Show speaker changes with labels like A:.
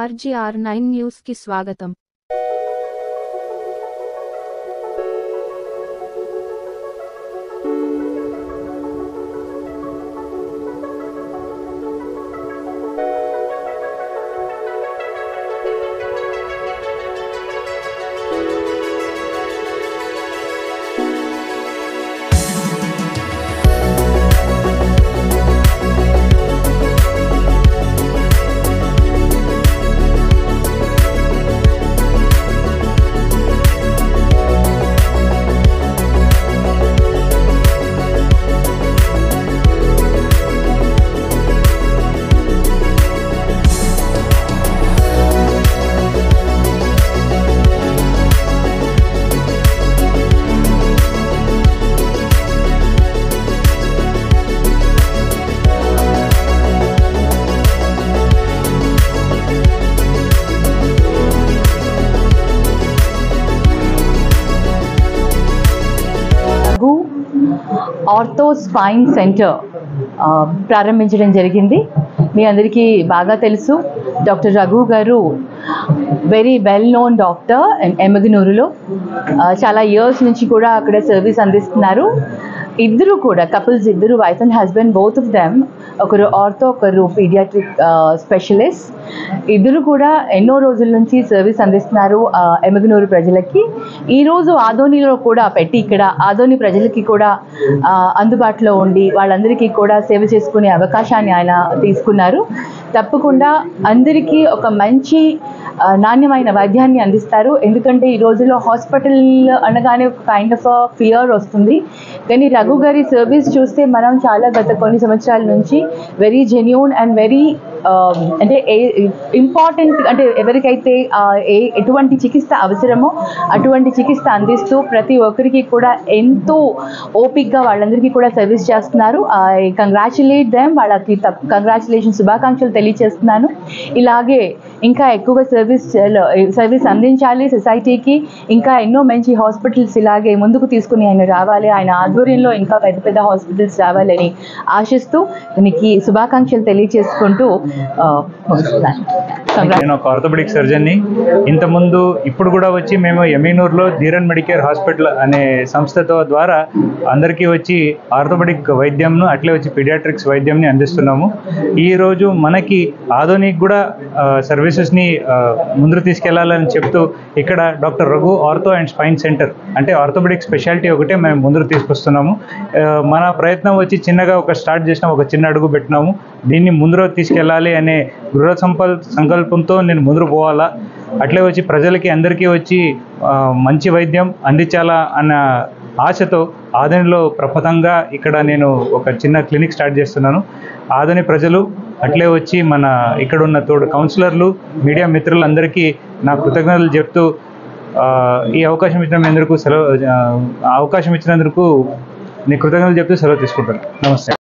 A: RGR9 news కి స్వాగతం.
B: Ortho spine centre ప్రారంభించడం జరిగింది. మీ అందరికీ బాగా తెలుసు, డాక్టర్ రఘు గారు వెరీ వెల్ నోన్ డాక్టర్ ఎమగనూరులో చాలా ఇయర్స్ నుంచి కూడా అక్కడ సర్వీస్ అందిస్తున్నారు. ఇద్దరు కూడా కపుల్స్, ఇద్దరు wife and husband, both of them, ఒకరు ఆర్థో ఒకరు పీడియాట్రిక్ స్పెషలిస్ట్. ఇద్దరు కూడా ఎన్నో రోజుల నుంచి సర్వీస్ అందిస్తున్నారు ఎమగనూరు ప్రజలకి. ఈరోజు ఆదోనిలో కూడా పెట్టి ఇక్కడ ఆదోని ప్రజలకి కూడా అందుబాటులో ఉండి వాళ్ళందరికీ కూడా సేవ చేసుకునే అవకాశాన్ని ఆయన తీసుకున్నారు. తప్పకుండా అందరికీ ఒక మంచి నాణ్యమైన వైద్యాన్ని అందిస్తారు. ఎందుకంటే ఈ రోజుల్లో హాస్పిటల్ అనగానే ఒక కైండ్ ఆఫ్ ఫియర్ వస్తుంది. కానీ రఘు గారి సర్వీస్ చూస్తే మనం చాలా గత కొన్ని సంవత్సరాల నుంచి వెరీ జెన్యూన్ అండ్ వెరీ అంటే ఇంపార్టెంట్, అంటే ఎవరికైతే ఎటువంటి చికిత్స అవసరమో అటువంటి చికిత్స అందిస్తూ ప్రతి ఒక్కరికి కూడా ఎంతో ఓపిక్గా వాళ్ళందరికీ కూడా సర్వీస్ చేస్తున్నారు. ఐ కంగ్రాచులేట్ దెమ్, వాళ్ళకి కంగ్రాచులేషన్, శుభాకాంక్షలు తెలియజేస్తున్నాను. ఇలాగే ఇంకా ఎక్కువగా సర్వీస్ అందించాలి సొసైటీకి. ఇంకా ఎన్నో మంచి హాస్పిటల్స్ ఇలాగే ముందుకు తీసుకుని ఆయన రావాలి, ఆయన ఆధ్వర్యంలో ఇంకా పెద్ద పెద్ద హాస్పిటల్స్ రావాలని ఆశిస్తూ దీనికి శుభాకాంక్షలు తెలియజేసుకుంటూ
C: నేను ఒక ఆర్థోపెడిక్ సర్జన్ని. ఇంతకుముందు ఇప్పుడు కూడా వచ్చి మేము ఎమగనూరులో ధీరన్ మెడికేర్ హాస్పిటల్ అనే సంస్థతో ద్వారా అందరికీ వచ్చి ఆర్థోపెడిక్ వైద్యంను అట్లే వచ్చి పీడియాట్రిక్స్ వైద్యంని అందిస్తున్నాము. ఈరోజు మనకి ఆధునిక్ కూడా సర్వీసెస్ని ముందుకు తీసుకెళ్లాలని చెప్తూ ఇక్కడ doctor Raghu ortho and spine centre అంటే ఆర్థోపెడిక్ స్పెషాలిటీ ఒకటే మేము ముందుకు తీసుకొస్తున్నాము. మన ప్రయత్నం వచ్చి చిన్నగా ఒక స్టార్ట్ చేసినాం, ఒక చిన్న అడుగు పెట్టినాము. దీన్ని ముందుకు తీసుకెళ్ళాలి అనే దృఢ సంకల్పంతో నేను ముందుకు పోవాలా, అట్లే వచ్చి ప్రజలకి అందరికీ వచ్చి మంచి వైద్యం అందించాలా అన్న ఆశతో ఆదోనిలో ప్రపథంగా ఇక్కడ నేను ఒక చిన్న క్లినిక్ స్టార్ట్ చేస్తున్నాను. ఆదోని ప్రజలు అట్లే వచ్చి మన ఇక్కడ ఉన్న తోడు కౌన్సిలర్లు, మీడియా మిత్రులందరికీ నా కృతజ్ఞతలు చెప్తూ ఈ అవకాశం ఇచ్చినందుకు నీ కృతజ్ఞతలు చెప్తూ సెలవు తీసుకుంటాను. నమస్తే.